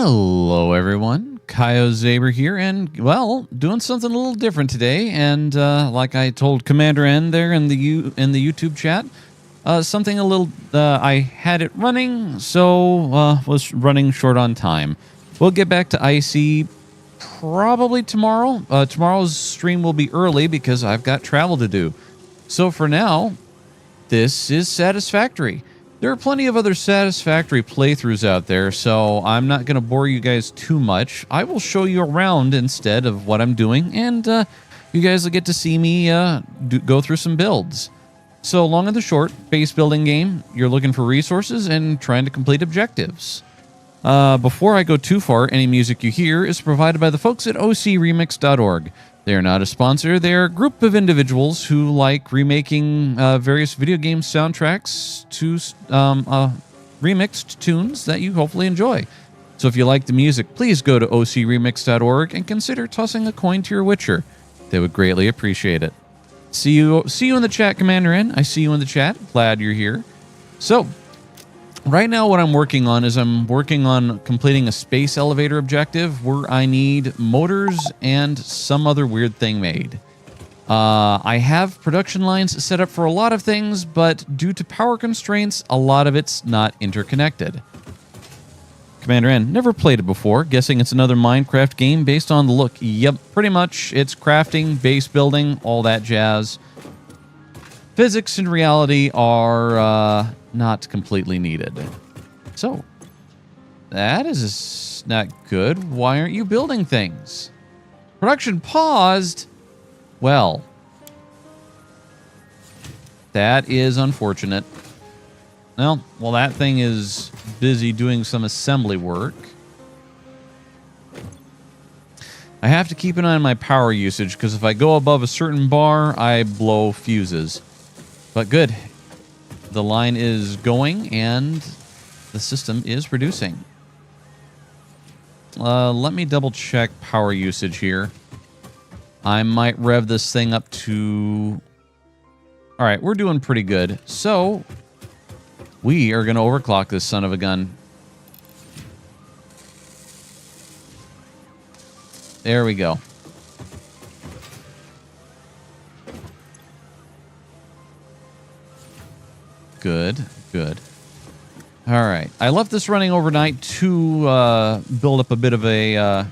Hello, everyone. Kyo Zaber here, and well, doing something a little different today. And like I told Commander N there in the YouTube chat, something a little. I had it running, so was running short on time. We'll get back to IC probably tomorrow. Tomorrow's stream will be early because I've got travel to do. So for now, this is Satisfactory. There are plenty of other Satisfactory playthroughs out there, so I'm not going to bore you guys too much. I will show you around instead of what I'm doing, and you guys will get to see me go through some builds. So long and the short, base building game, you're looking for resources and trying to complete objectives. Before I go too far, any music you hear is provided by the folks at ocremix.org. They are not a sponsor. They are a group of individuals who like remaking various video game soundtracks to remixed tunes that you hopefully enjoy. So if you like the music, please go to ocremix.org and consider tossing a coin to your Witcher. They would greatly appreciate it. See you in the chat, Commander N. I see you in the chat. Glad you're here. So, right now what I'm working on is I'm working on completing a space elevator objective where I need motors and some other weird thing made. I have production lines set up for a lot of things, but due to power constraints, a lot of it's not interconnected. Commander N, never played it before. Guessing it's another Minecraft game based on the look. Yep, pretty much. It's crafting, base building, all that jazz. Physics and reality are not completely needed. So, that is not good. Why aren't you building things? Production paused? Well, that is unfortunate. Well, that thing is busy doing some assembly work. I have to keep an eye on my power usage, because if I go above a certain bar, I blow fuses. But good. The line is going, and the system is producing. Let me double check power usage here. I might rev this thing up to... Alright, we're doing pretty good. So, we are going to overclock this son of a gun. There we go. Good, good. All right. I left this running overnight to build up a bit of a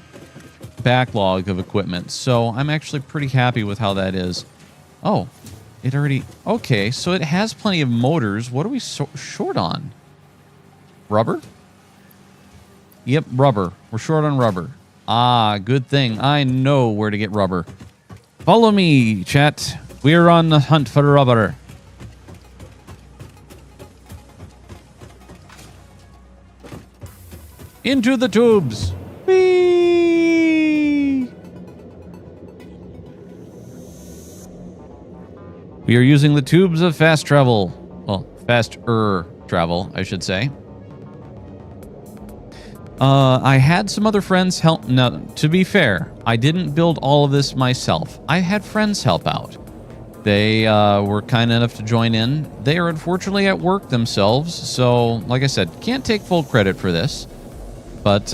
backlog of equipment. So I'm actually pretty happy with how that is. Oh, it already... Okay, so it has plenty of motors. What are we short on? Rubber? Yep, rubber. We're short on rubber. Ah, good thing. I know where to get rubber. Follow me, chat. We're on the hunt for rubber. Into the tubes. Whee! We are using the tubes of fast travel. Well, faster travel, I should say. I had some other friends help. Now, to be fair, I didn't build all of this myself. I had friends help out. They were kind enough to join in. They are unfortunately at work themselves, so like I said, can't take full credit for this. But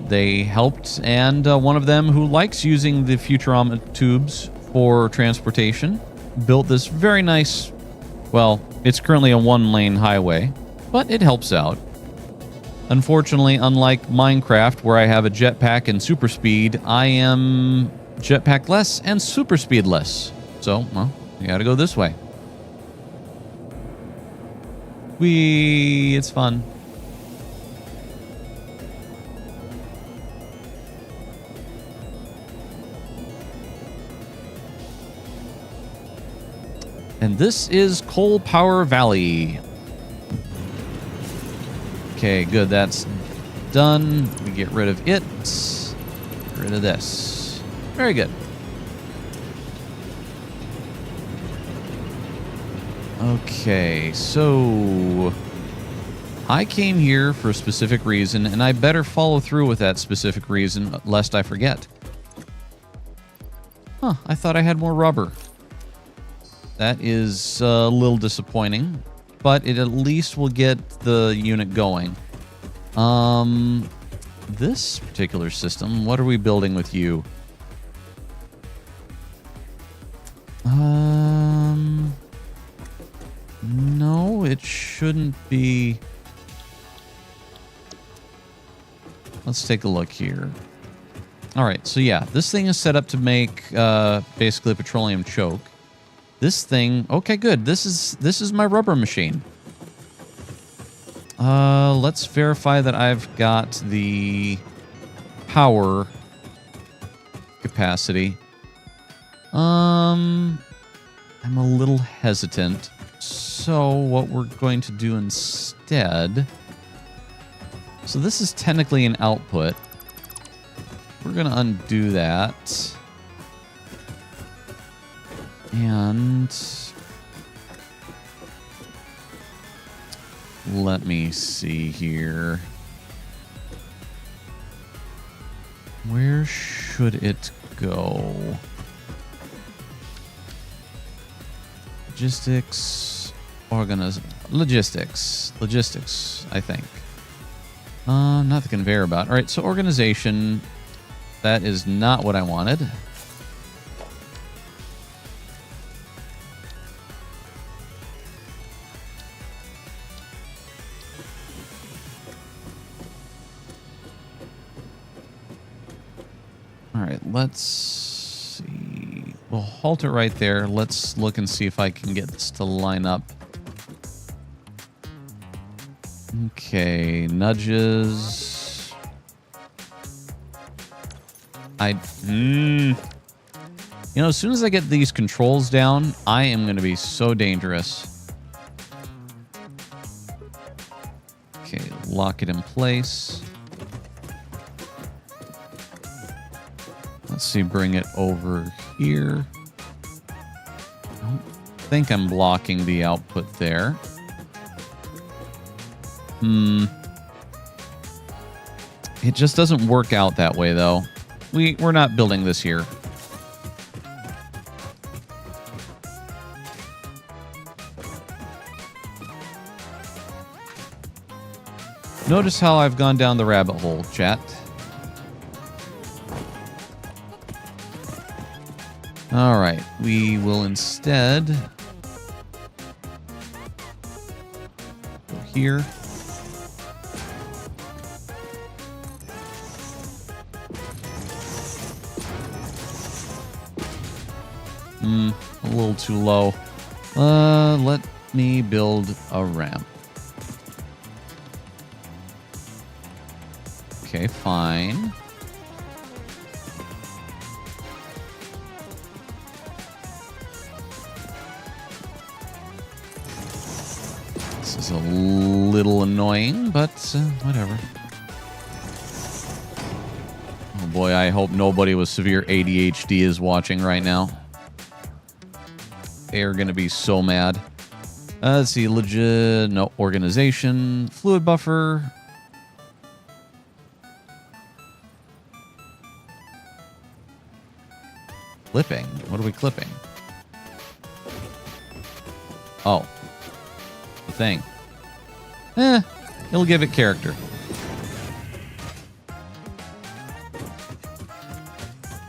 they helped, and one of them who likes using the Futurama tubes for transportation built this very nice, well, it's currently a one-lane highway, but it helps out. Unfortunately, unlike Minecraft, where I have a jetpack and super speed, I am jetpack-less and super speed-less. So, well, you gotta go this way. Whee! It's fun. And this is Coal Power Valley. Okay, good. That's done. We get rid of it. Get rid of this. Very good. Okay, so I came here for a specific reason, and I better follow through with that specific reason, lest I forget. Huh, I thought I had more rubber. That is a little disappointing, but it at least will get the unit going. this particular system, what are we building with you? No, it shouldn't be. Let's take a look here. All right, so yeah, this thing is set up to make basically a petroleum choke. This thing, okay, good. This is my rubber machine. Let's verify that I've got the power capacity. I'm a little hesitant. So what we're going to do instead... So this is technically an output. We're going to undo that. And... let me see here. Where should it go? Logistics, logistics, I think. Not the conveyor belt. All right, so organization. That is not what I wanted. All right, let's see. We'll halt it right there. Let's look and see if I can get this to line up. Okay, nudges. You know, as soon as I get these controls down, I am going to be so dangerous. Okay, lock it in place. Let's see, bring it over here. I don't think I'm blocking the output there. It just doesn't work out that way, though. We're not building this here. Notice how I've gone down the rabbit hole, chat. All right, we will instead go here. A little too low. Let me build a ramp. Okay, fine. This is a little annoying, but whatever. Oh boy, I hope nobody with severe ADHD is watching right now. They are going to be so mad. Let's see, no, organization, fluid buffer. Clipping? What are we clipping? Oh. The thing. It'll give it character.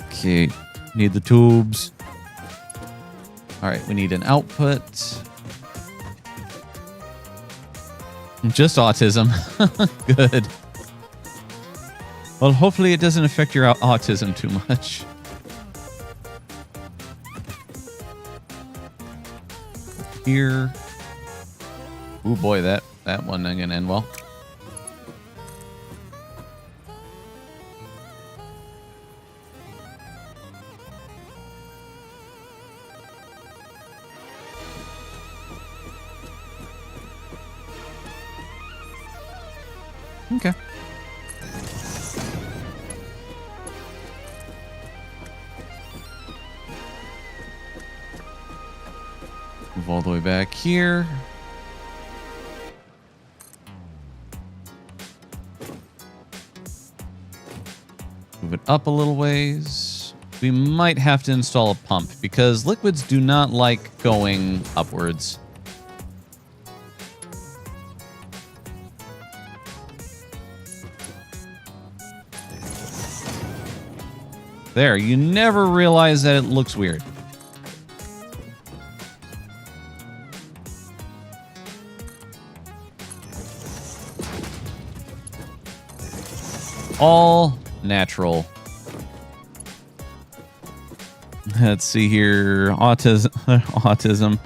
Okay, need the tubes. All right, we need an output. Just autism. Good. Well, hopefully it doesn't affect your autism too much. Here. Oh boy, that one ain't gonna end well. Okay. Move all the way back here. Move it up a little ways. We might have to install a pump because liquids do not like going upwards. There, you never realize that it looks weird. All natural. Let's see here. Autism.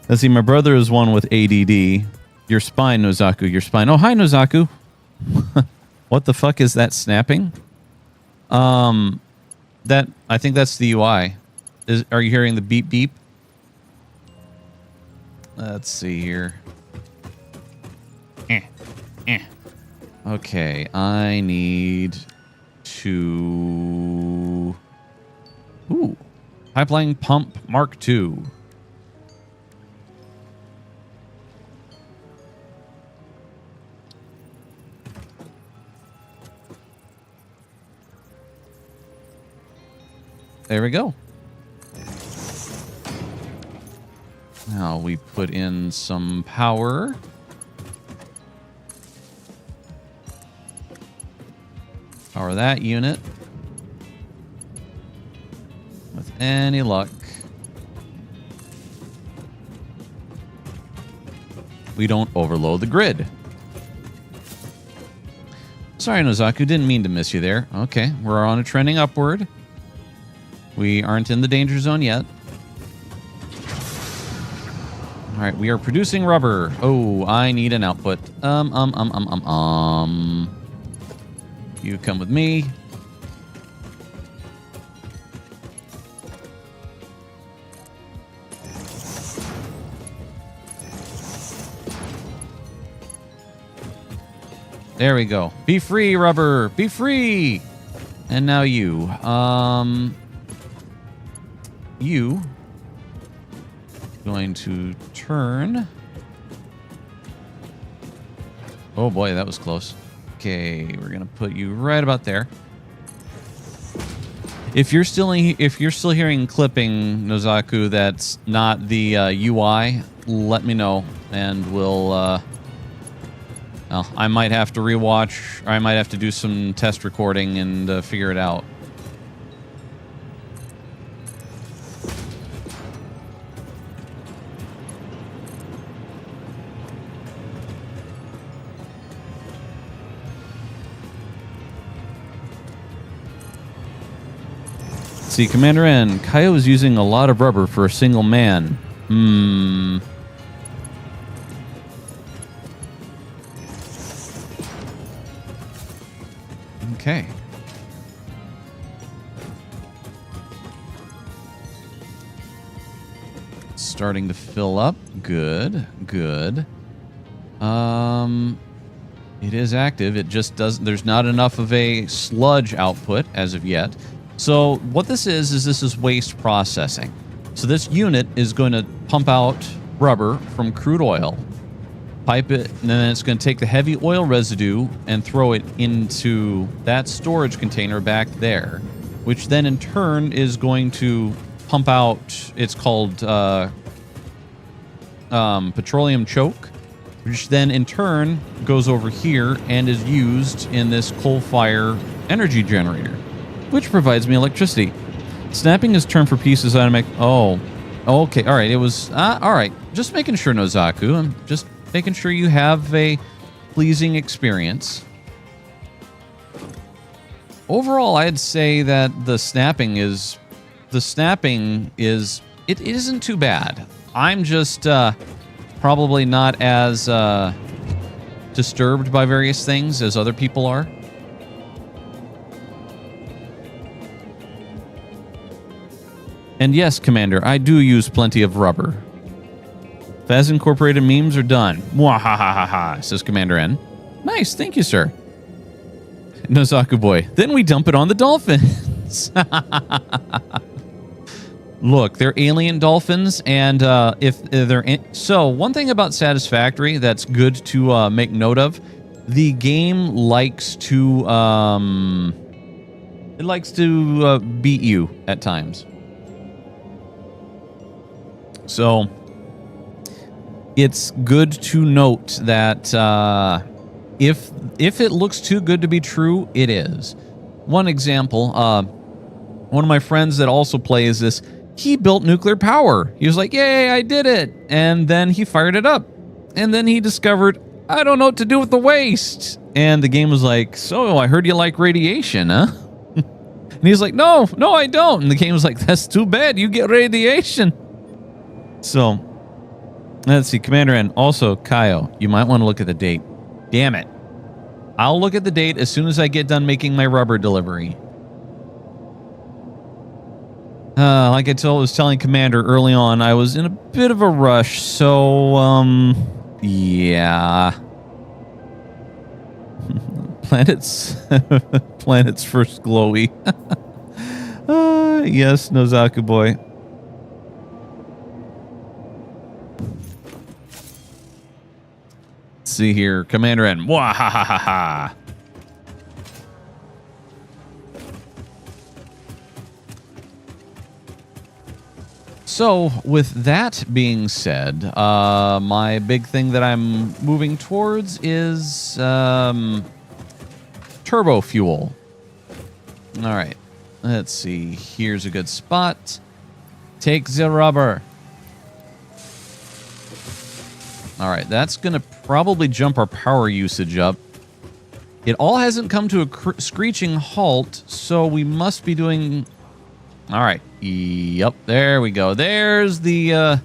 Let's see. My brother is one with ADD. Your spine, Nozaku. Your spine. Oh, hi, Nozaku. What the fuck is that snapping? That I think that's the UI. Are you hearing the beep beep? Let's see here. Okay, I need to... Ooh. Pipeline Pump Mark II. There we go. Now we put in some power. Power that unit. With any luck. We don't overload the grid. Sorry, Nozaku, didn't mean to miss you there. Okay, we're on a trending upward. We aren't in the danger zone yet. All right, we are producing rubber. Oh, I need an output. You come with me. There we go. Be free, rubber. Be free. And now you. You. Going to turn. Oh boy, that was close. Okay, we're gonna put you right about there. If you're still hearing clipping, Nozaku, that's not the UI, let me know, and we'll. Well, I might have to rewatch, or I might have to do some test recording and figure it out. See, Commander N, Kaio is using a lot of rubber for a single man. Okay. Starting to fill up. Good, good. It is active. It just doesn't... There's not enough of a sludge output as of yet. So what this is this is waste processing. So this unit is going to pump out rubber from crude oil, pipe it, and then it's going to take the heavy oil residue and throw it into that storage container back there, which then in turn is going to pump out, it's called petroleum choke, which then in turn goes over here and is used in this coal fire energy generator, which provides me electricity. Snapping is term for pieces that I make. Oh, okay. All right. It was all right. Just making sure, Nozaku. I'm just making sure you have a pleasing experience. Overall, I'd say that the snapping is it isn't too bad. I'm just probably not as disturbed by various things as other people are. And yes, Commander, I do use plenty of rubber. Faz Incorporated memes are done. Mwahahaha, says Commander N. Nice, thank you, sir. Nozaku boy. Then we dump it on the dolphins. Look, they're alien dolphins, and if they're so one thing about Satisfactory that's good to make note of, the game likes to beat you at times. So it's good to note that if it looks too good to be true, it is. One example, One of my friends that also plays this, he built nuclear power. He was like, yay, I did it. And then he fired it up. And then he discovered, I don't know what to do with the waste. And the game was like, so I heard you like radiation, huh? And he's like, no, I don't. And the game was like, that's too bad. You get radiation. So, let's see. Commander N. Also, Kaio, you might want to look at the date. Damn it. I'll look at the date as soon as I get done making my rubber delivery. Like I was telling Commander early on, I was in a bit of a rush. So, yeah. Planet's first glowy. Yes, Nozaku boy. Let's see here, Commander N. Wahahaha. So, with that being said, my big thing that I'm moving towards is turbo fuel. All right, let's see. Here's a good spot. Take the rubber. All right, that's going to probably jump our power usage up. It all hasn't come to a screeching halt, so we must be doing... All right. Yep, there we go. There's the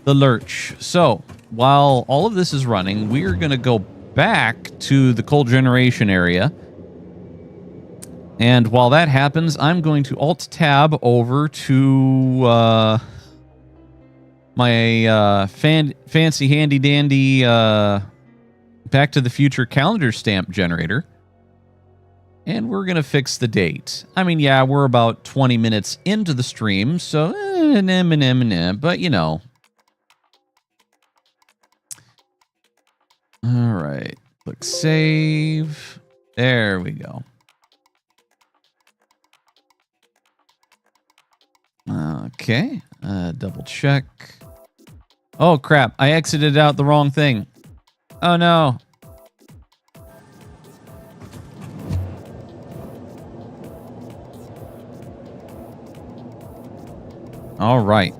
lurch. So, while all of this is running, we're going to go back to the coal generation area. And while that happens, I'm going to Alt-Tab over to my fancy handy-dandy Back to the Future calendar stamp generator. And we're going to fix the date. I mean, yeah, we're about 20 minutes into the stream, so but you know. All right. Click save. There we go. Okay. Double check. Oh, crap. I exited out the wrong thing. Oh, no. All right.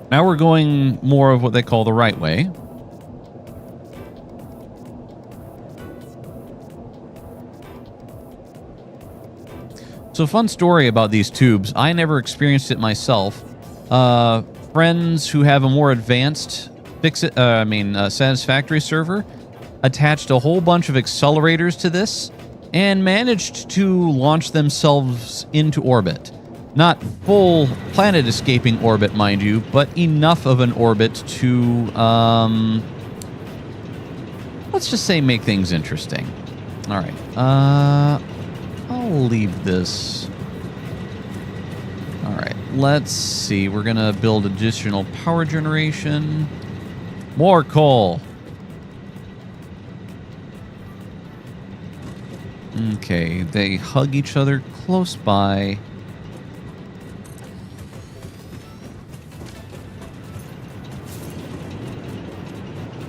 Now we're going more of what they call the right way. So, fun story about these tubes. I never experienced it myself. Friends who have a more advanced Satisfactory server attached a whole bunch of accelerators to this and managed to launch themselves into orbit. Not full planet-escaping orbit, mind you, but enough of an orbit to, let's just say make things interesting. All right. I'll leave this. All right. Let's see. We're going to build additional power generation. More coal. Okay. They hug each other close by.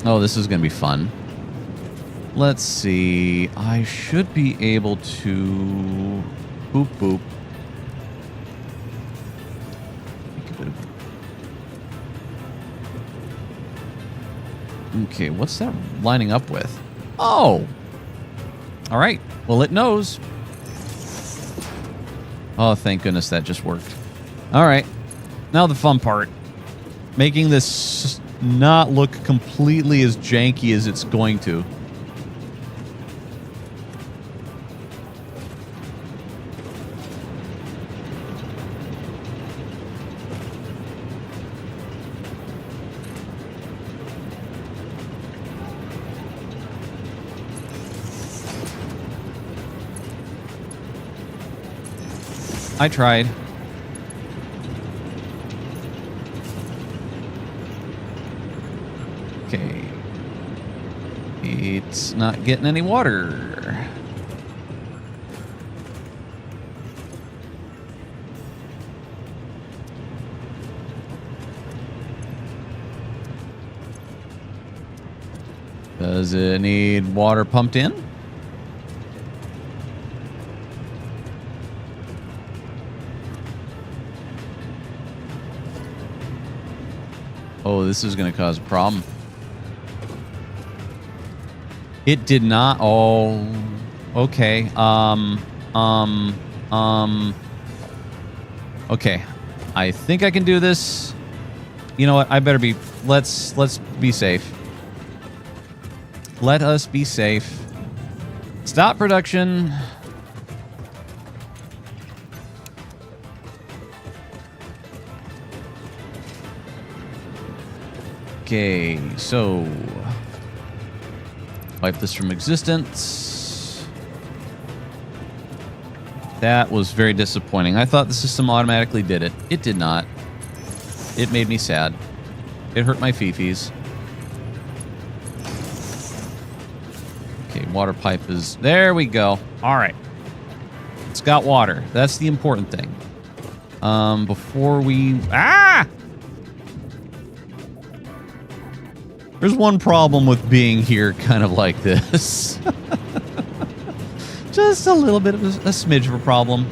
Oh, this is going to be fun. Let's see. I should be able to... Boop, boop. Okay, what's that lining up with? Oh! All right. Well, it knows. Oh, thank goodness that just worked. All right. Now the fun part. Making this not look completely as janky as it's going to. I tried. Okay. It's not getting any water. Does it need water pumped in? Oh, this is going to cause a problem. It did not. Oh, okay. Okay. I think I can do this. You know what? I better be. Let's be safe. Let us be safe. Stop production. Okay, so wipe this from existence. That was very disappointing. I thought the system automatically did it. It did not. It made me sad. It hurt my fifis. Okay, water pipe is... There we go. All right. It's got water. That's the important thing. Before we... Ah! There's one problem with being here kind of like this. Just a little bit of a smidge of a problem.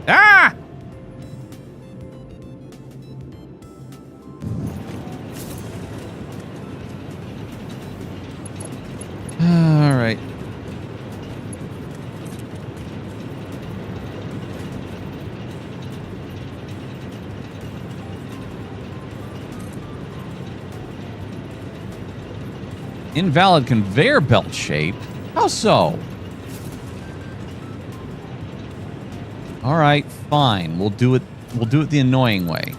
Ah! All right. Invalid conveyor belt shape? How so? All right, fine. We'll do it. We'll do it the annoying way.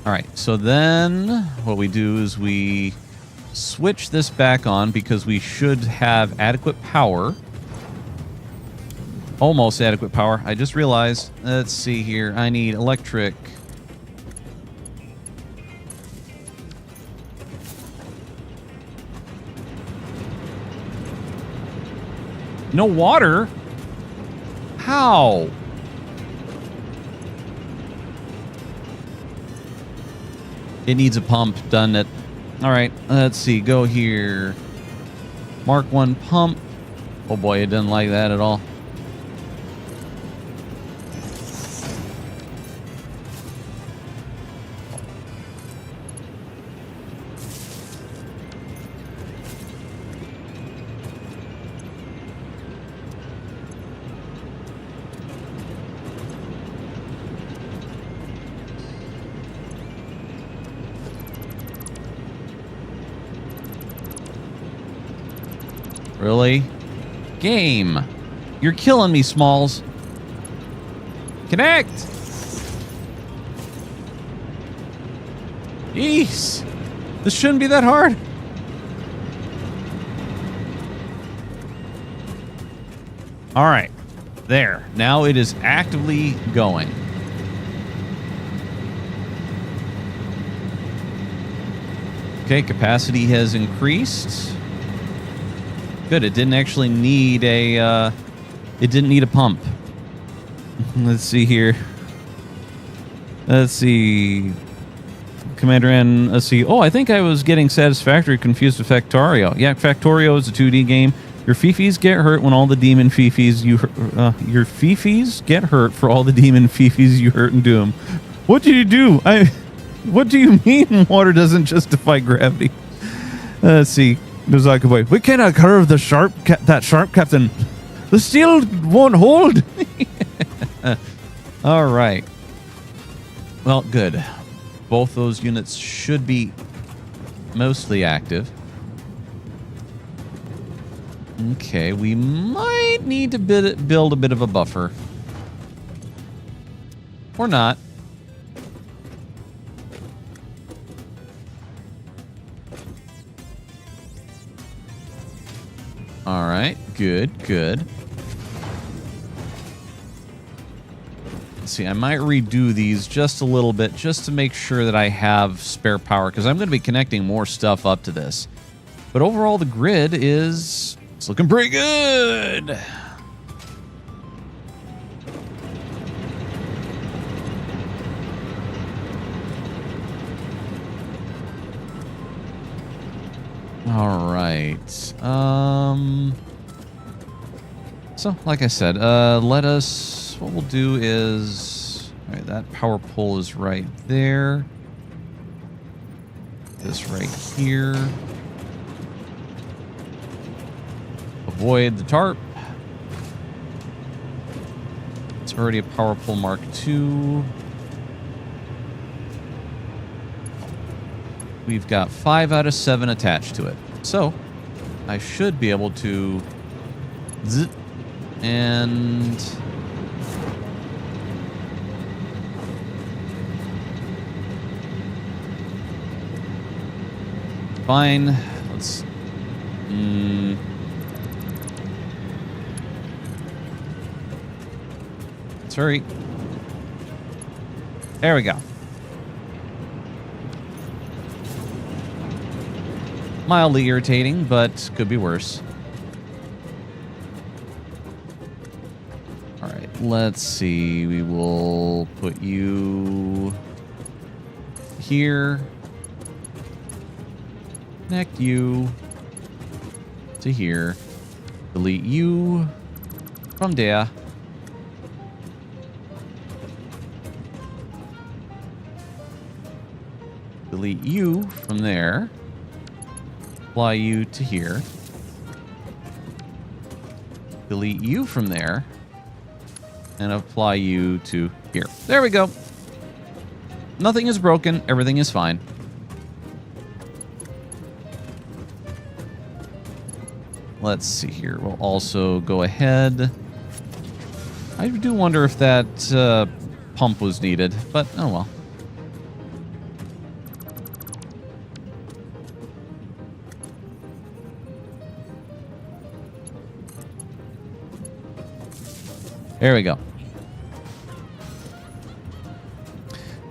All right, so then what we do is we switch this back on because we should have adequate power. Almost adequate power. I just realized. Let's see here. I need electric. No water? How? It needs a pump. Done it. All right. Let's see. Go here. Mark 1 pump. Oh boy, it doesn't like that at all. Really? Game. You're killing me, Smalls. Connect! Jeez. This shouldn't be that hard. All right. There. Now it is actively going. Okay, capacity has increased. Good. It didn't actually need a. It didn't need a pump. Let's see here. Let's see. Commander N. Let's see. Oh, I think I was getting Satisfactory confused with Factorio. Yeah, Factorio is a 2D game. Your fifis get hurt when all the demon fifis your fifis get hurt for all the demon fifis you hurt and doom. What did you do? What do you mean water doesn't justify gravity? Let's see. Nozaka boy, we cannot curve the sharp captain. The steel won't hold. All right. Well, good. Both those units should be mostly active. Okay, we might need to build a bit of a buffer. Or not. All right, good, good. Let's see, I might redo these just a little bit just to make sure that I have spare power because I'm going to be connecting more stuff up to this. But overall, the grid is It's looking pretty good. All right. So, like I said, what we'll do is, all right, that power pole is right there. This right here. Avoid the tarp. It's already a power pole Mark II. We've got 5 out of 7 attached to it. So, I should be able to zip and fine. Let's let's hurry. There we go. Mildly irritating, but could be worse. All right, let's see. We will put you here. Connect you to here. Delete you from there. Delete you from there. Apply you to here. Delete you from there. And apply you to here. There we go. Nothing is broken. Everything is fine. Let's see here. We'll also go ahead. I do wonder if that pump was needed, but oh well. There we go.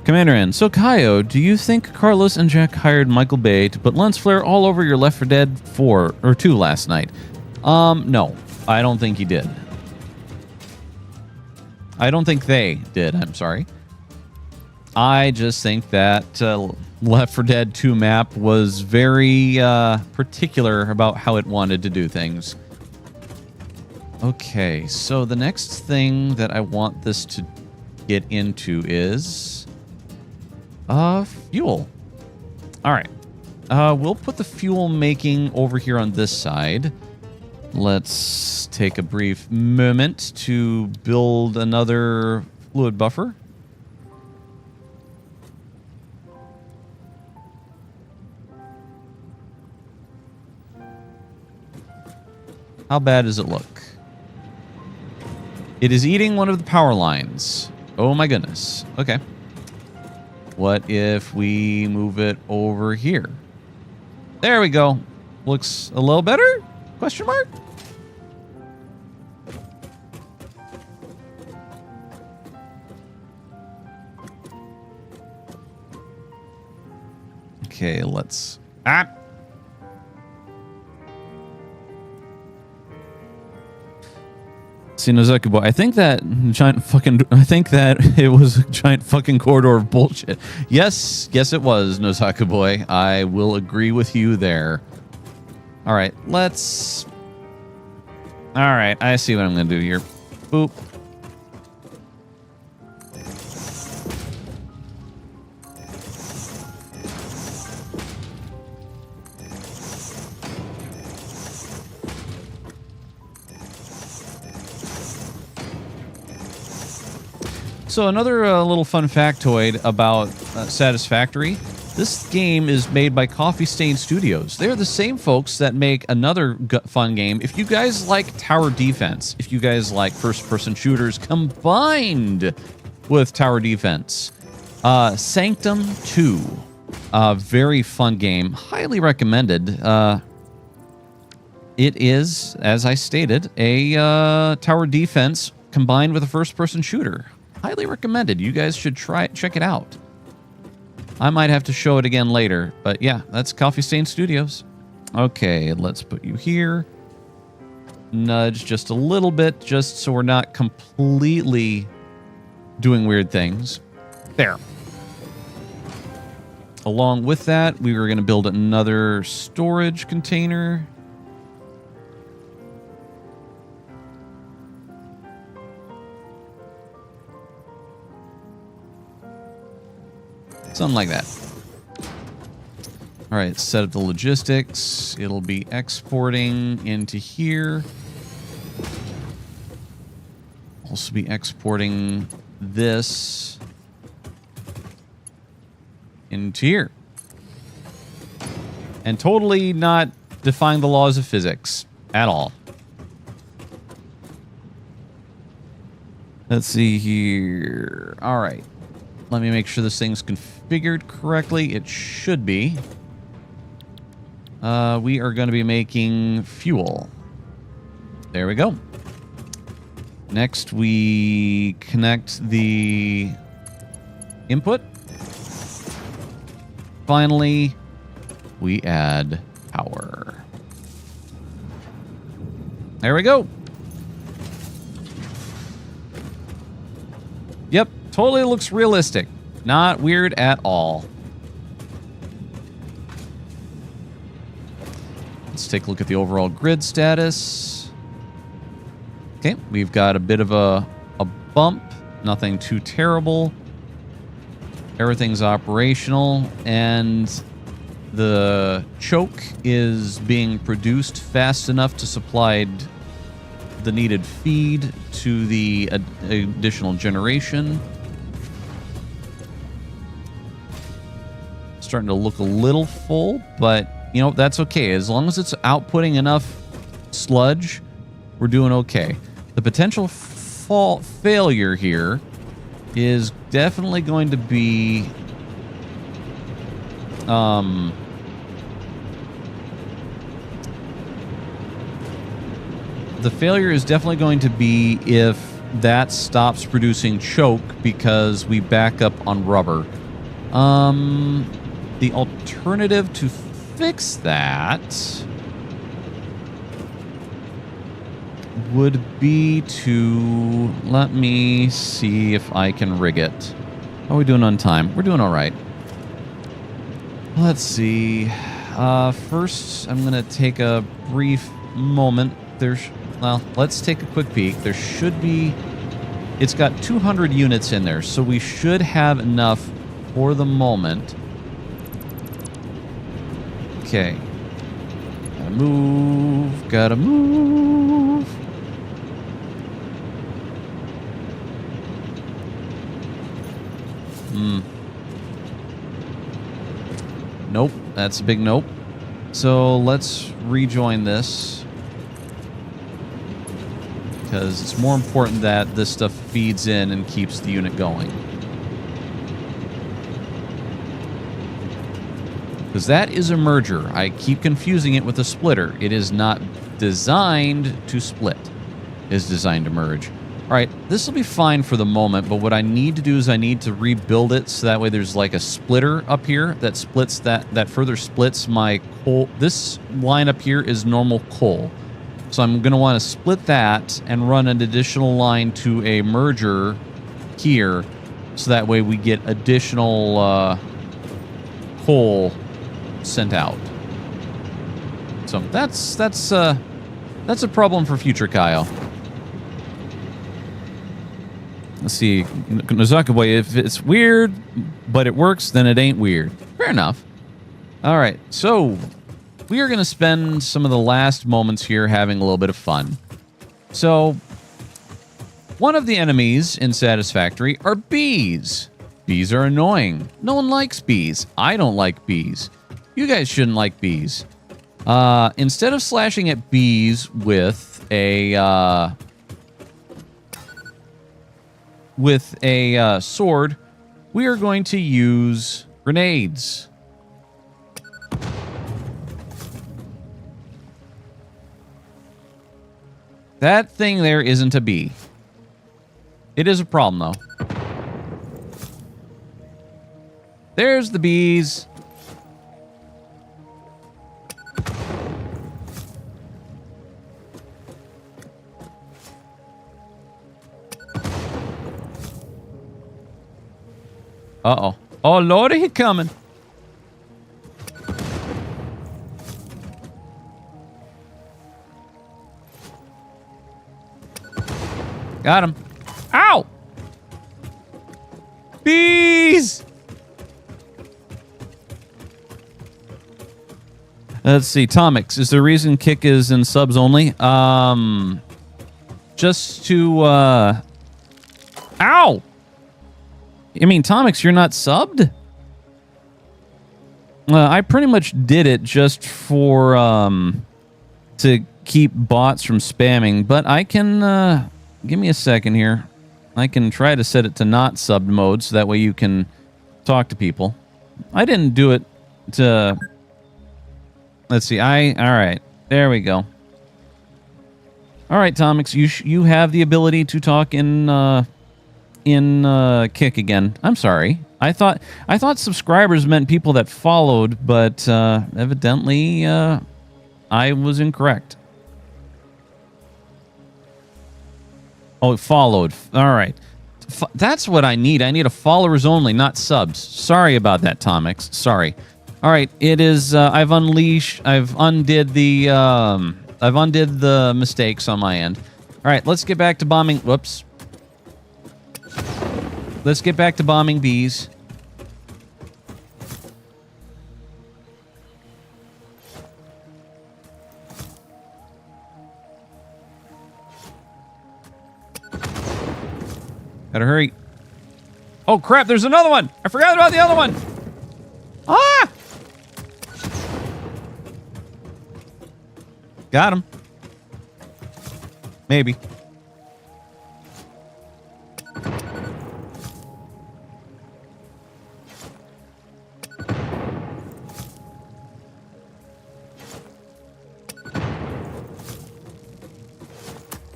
Commander N. So, Kaio, do you think Carlos and Jack hired Michael Bay to put lens flare all over your Left 4 Dead 4 or 2 last night? No. I don't think he did. I don't think they did. I'm sorry. I just think that Left 4 Dead 2 map was very particular about how it wanted to do things. Okay, so the next thing that I want this to get into is fuel. All right. We'll put the fuel making over here on this side. Let's take a brief moment to build another fluid buffer. How bad does it look? It is eating one of the power lines. Oh my goodness. Okay. What if we move it over here? There we go. Looks a little better? Question mark? Okay, let's... See, Nozoku boy, I think that it was a giant fucking corridor of bullshit. Yes, it was, Nozoku boy. I will agree with you there. All right, let's... All right, I see what I'm going to do here. Boop. So another little fun factoid about Satisfactory. This game is made by Coffee Stain Studios. They're the same folks that make another fun game. If you guys like tower defense, if you guys like first-person shooters combined with tower defense, Sanctum 2, very fun game, highly recommended. It is, as I stated, a tower defense combined with a first-person shooter. Highly recommended. You guys should check it out. I might have to show it again later, but yeah, that's Coffee Stain Studios. Okay, let's put you here. nudge just a little bit, just so we're not completely doing weird things. There. Along with that, we were going to build another storage container. Something like that. All right, set up the logistics. It'll be exporting into here. Also be exporting this into here. And totally not defying the laws of physics at all. Let's see here. All right. Let me make sure this thing's configured correctly. It should be. We are going to be making fuel. There we go. Next, we connect the input. Finally, we add power. There we go. Yep, totally looks realistic. Not weird at all. Let's take a look at the overall grid status. Okay, we've got a bit of a bump. Nothing too terrible. Everything's operational, and the choke is being produced fast enough to supply the needed feed to the additional generation. Starting to look a little full, but you know, that's okay. As long as it's outputting enough sludge, we're doing okay. The potential failure here is definitely going to be the failure is definitely going to be if that stops producing choke because we back up on rubber. The alternative to fix that would be to... Let me see if I can rig it. How are we doing on time? We're doing all right. Let's see. First, I'm going to take a brief moment. Well, let's take a quick peek. There should be... It's got 200 units in there, so we should have enough for the moment. Okay. Gotta move. Gotta move. Nope. That's a big nope. So let's rejoin this. Because it's more important that this stuff feeds in and keeps the unit going. Because that is a merger. I keep confusing it with a splitter. It is not designed to split. It is designed to merge. All right, this will be fine for the moment, but what I need to do is I need to rebuild it so that way there's like a splitter up here that splits that further splits my coal. This line up here is normal coal. So I'm going to want to split that and run an additional line to a merger here so that way we get additional coal sent out. So that's a problem for future Kyle. Let's see, Nozaka boy, if it's weird but it works, then it ain't weird. Fair enough. All right, so we are going to spend some of the last moments here having a little bit of fun. So one of the enemies in Satisfactory are bees. Bees are annoying. No one likes bees. I don't like bees. You guys shouldn't like bees. Instead of slashing at bees with a sword, we are going to use grenades. That thing there isn't a bee. It is a problem, though. There's the bees. Uh-oh. Oh, Lordy, he coming. Got him. Ow! Bees! Let's see. Tomix, is the reason Kick is in subs only? Just to, Ow! I mean, Tomix, you're not subbed? I pretty much did it just for, to keep bots from spamming, but I can, give me a second here. I can try to set it to not subbed mode so that way you can talk to people. I didn't do it to... Let's see. All right. There we go. All right, Tomix, you have the ability to talk in Kick again. I'm sorry. I thought subscribers meant people that followed, but evidently I was incorrect. Oh, it followed. All right. That's what I need. I need a followers only, not subs. Sorry about that, Tomix. Sorry. All right. It is. I've undid the mistakes on my end. All right. Let's get back to bombing. Whoops. Let's get back to bombing bees. Gotta hurry. Oh, crap, there's another one! I forgot about the other one! Ah! Got him. Maybe.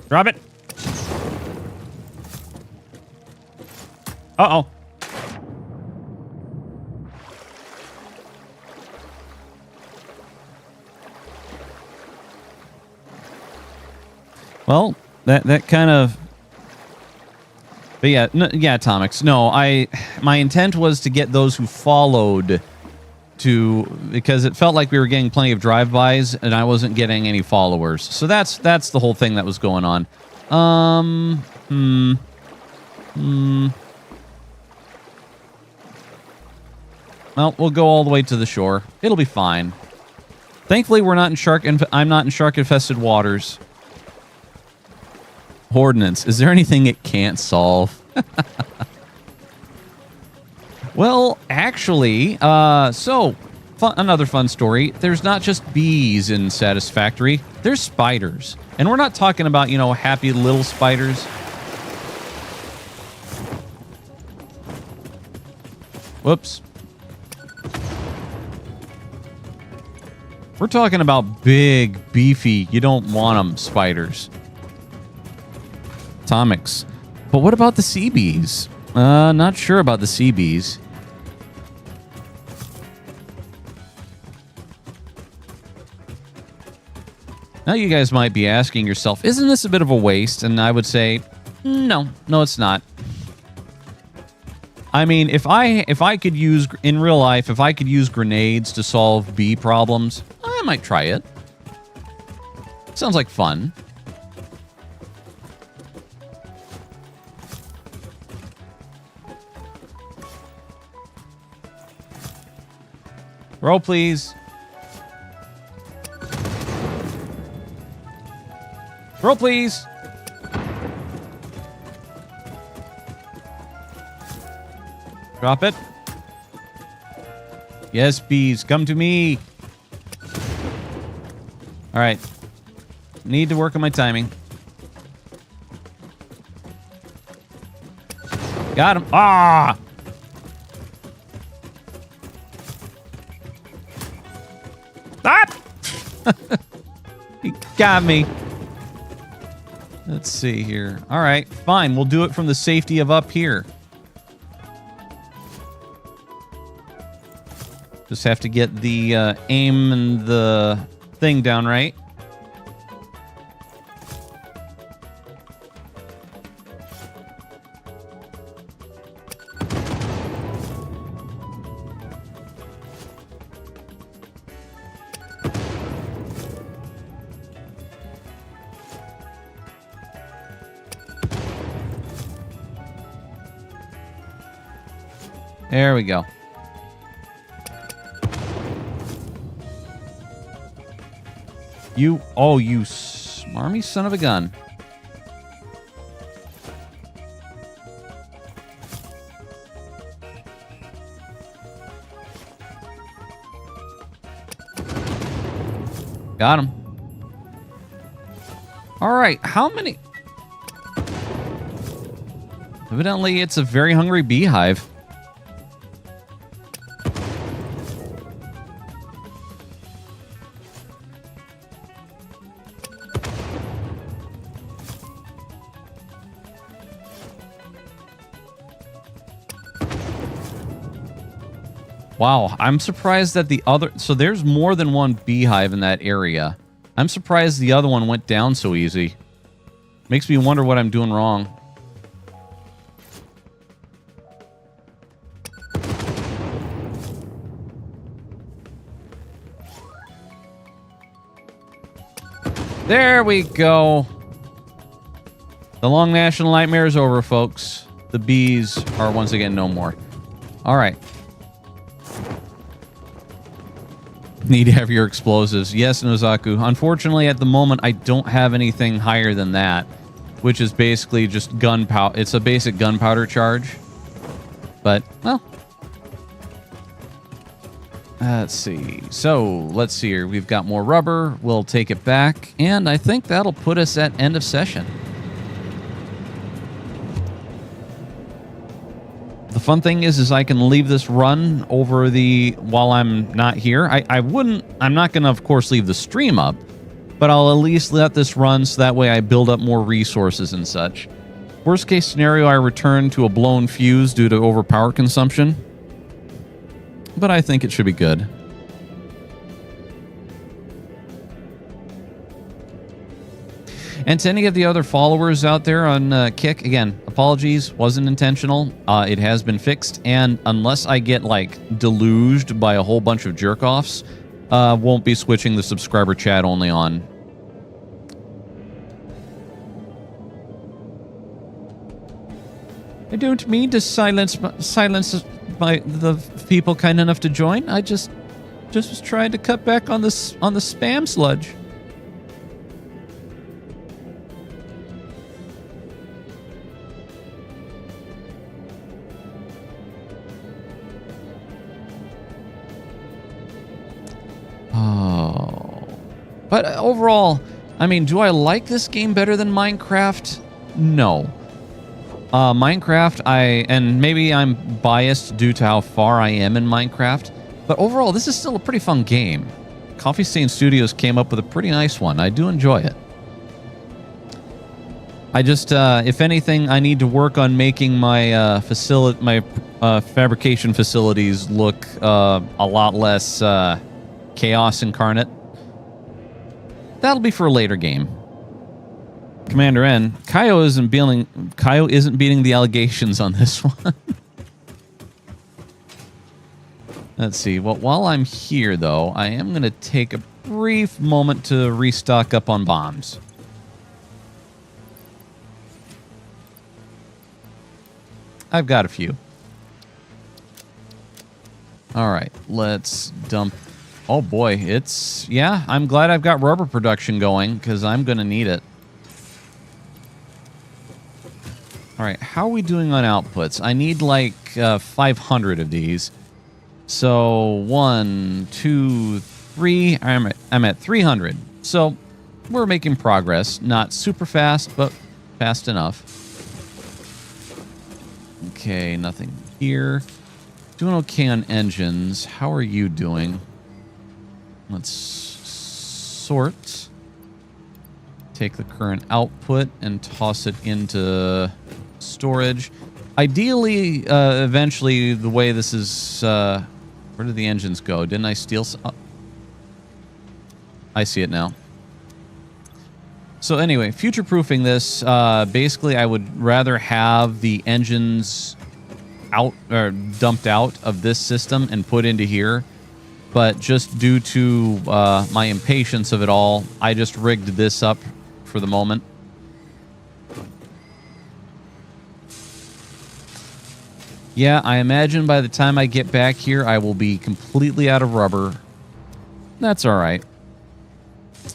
Drop it. Uh-oh. Well, that kind of... But yeah, yeah, Tomix. No, my intent was to get those who followed to... Because it felt like we were getting plenty of drive-bys, and I wasn't getting any followers. So that's the whole thing that was going on. Well, we'll go all the way to the shore. It'll be fine. Thankfully, we're not in I'm not in shark-infested waters. Ordnance. Is there anything it can't solve? Well, actually, another fun story. There's not just bees in Satisfactory. There's spiders. And we're not talking about, happy little spiders. Whoops. We're talking about big, beefy, you don't want them spiders. Tomix. But what about the sea bees? Not sure about the sea bees. Now you guys might be asking yourself, isn't this a bit of a waste? And I would say, no, it's not. I mean, if I could use, in real life, if I could use grenades to solve bee problems, I might try it. Sounds like fun. Roll, please. Roll, please. Drop it. Yes, bees, come to me. All right. Need to work on my timing. Got him. Ah! Ah! He got me. Let's see here. All right, fine. We'll do it from the safety of up here. Just have to get the aim and the thing down right. There we go. You smarmy son of a gun. Got him. All right, how many? Evidently, it's a very hungry beehive. Wow, I'm surprised that the other... So there's more than one beehive in that area. I'm surprised the other one went down so easy. Makes me wonder what I'm doing wrong. There we go. The long national nightmare is over, folks. The bees are once again no more. All right. Need heavier explosives. Yes, Nozaku. Unfortunately, at the moment, I don't have anything higher than that, which is basically just gunpowder. It's a basic gunpowder charge. But, well. Let's see. So, let's see here. We've got more rubber. We'll take it back. And I think that'll put us at end of session. The fun thing is I can leave this run over while I'm not here. I'm not going to, of course, leave the stream up, but I'll at least let this run so that way I build up more resources and such. Worst case scenario, I return to a blown fuse due to overpower consumption, but I think it should be good. And to any of the other followers out there on Kick, again, apologies, wasn't intentional. It has been fixed, and unless I get, like, deluged by a whole bunch of jerk-offs, won't be switching the subscriber chat only on. I don't mean to silence the people kind enough to join. I just was trying to cut back on the spam sludge. Oh. But overall, I mean, do I like this game better than Minecraft? No. Minecraft, and maybe I'm biased due to how far I am in Minecraft, but overall, this is still a pretty fun game. Coffee Stain Studios came up with a pretty nice one. I do enjoy it. I just, if anything, I need to work on making my fabrication facilities look a lot less chaos incarnate. That'll be for a later game. Commander N, Kaio isn't beating the allegations on this one. Let's see. Well, while I'm here, though, I am going to take a brief moment to restock up on bombs. I've got a few. All right, let's dump. Oh boy, yeah, I'm glad I've got rubber production going because I'm going to need it. All right, how are we doing on outputs? I need like 500 of these. So 1, 2, 3. I'm at 300. So we're making progress. Not super fast, but fast enough. Okay, nothing here. Doing okay on engines. How are you doing? Let's sort. Take the current output and toss it into storage. Ideally, eventually, the way this is... where did the engines go? Didn't I steal some? Oh. I see it now. So anyway, future-proofing this, basically I would rather have the engines out or dumped out of this system and put into here. But just due to my impatience of it all, I just rigged this up for the moment. Yeah, I imagine by the time I get back here, I will be completely out of rubber. That's all right.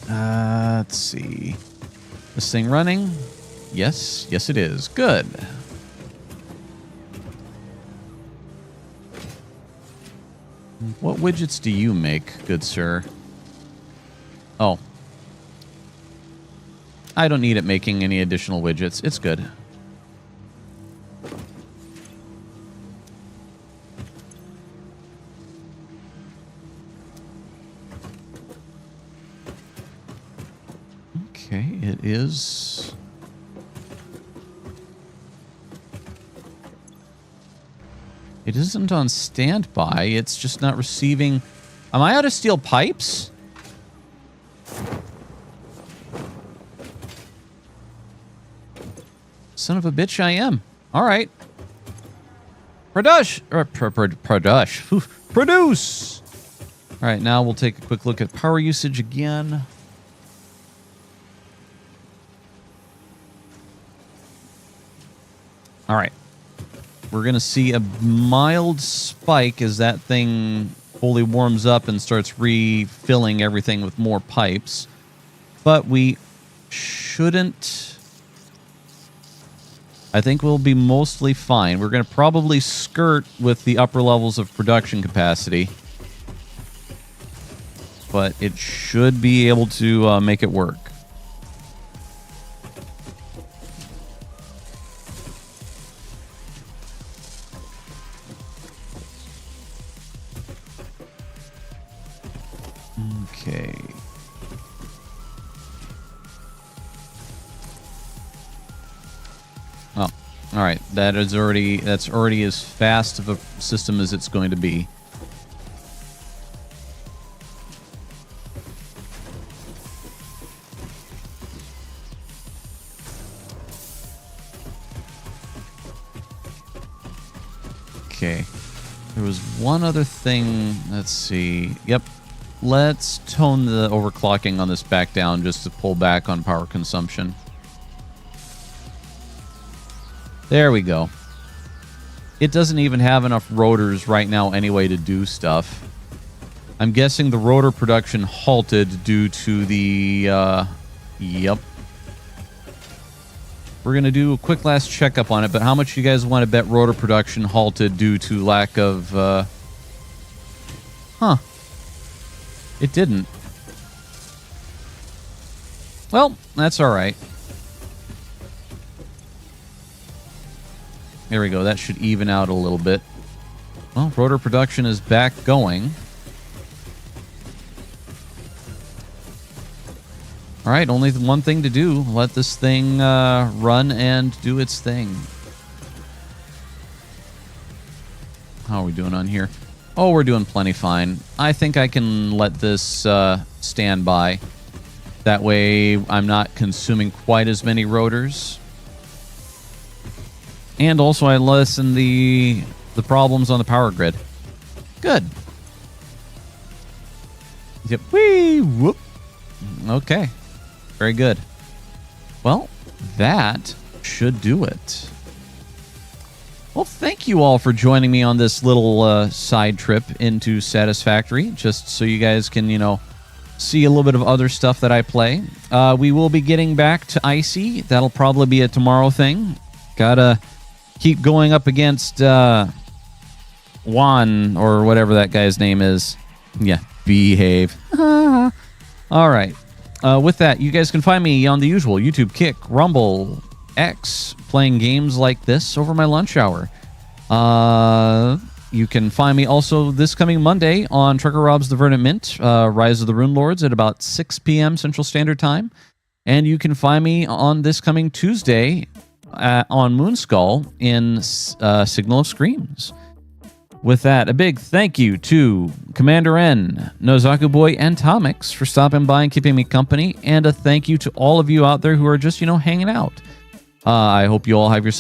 Let's see. This thing running? Yes. Yes, it is. Good. What widgets do you make, good sir? Oh. I don't need it making any additional widgets. It's good. Okay, it is. It isn't on standby. It's just not receiving. Am I out of steel pipes? Son of a bitch, I am. All right. Produce. Produce. All right, now we'll take a quick look at power usage again. All right. We're going to see a mild spike as that thing fully warms up and starts refilling everything with more pipes. But we shouldn't... I think we'll be mostly fine. We're going to probably skirt with the upper levels of production capacity. But it should be able to make it work. Okay. Oh, all right. That's already as fast of a system as it's going to be. Okay. There was one other thing. Let's see. Yep. Let's tone the overclocking on this back down just to pull back on power consumption. There we go. It doesn't even have enough rotors right now anyway to do stuff. I'm guessing the rotor production halted due to the... Yep. We're going to do a quick last checkup on it, but how much you guys want to bet rotor production halted due to lack of... Huh. It didn't. Well, that's all right. There we go. That should even out a little bit. Well, rotor production is back going. All right, only one thing to do. Let this thing run and do its thing. How are we doing on here? Oh, we're doing plenty fine. I think I can let this stand by. That way I'm not consuming quite as many rotors. And also I lessen the problems on the power grid. Good. Yep. Whee! Whoop. Okay. Very good. Well, that should do it. Well, thank you all for joining me on this little side trip into Satisfactory, just so you guys can, you know, see a little bit of other stuff that I play. We will be getting back to Icy. That'll probably be a tomorrow thing. Gotta keep going up against Juan, or whatever that guy's name is. Yeah, behave. All right. With that, you guys can find me on the usual YouTube, Kick, Rumble, X, playing games like this over my lunch hour. You can find me also this coming Monday on Trucker Rob's The Verdant Mint, Rise of the Rune Lords at about 6 p.m. Central Standard Time. And you can find me on this coming Tuesday on Moonskull in Signal of Screams. With that, a big thank you to Commander N, Nozaku Boy, and Tomix for stopping by and keeping me company. And a thank you to all of you out there who are just, you know, hanging out. I hope you all have yourself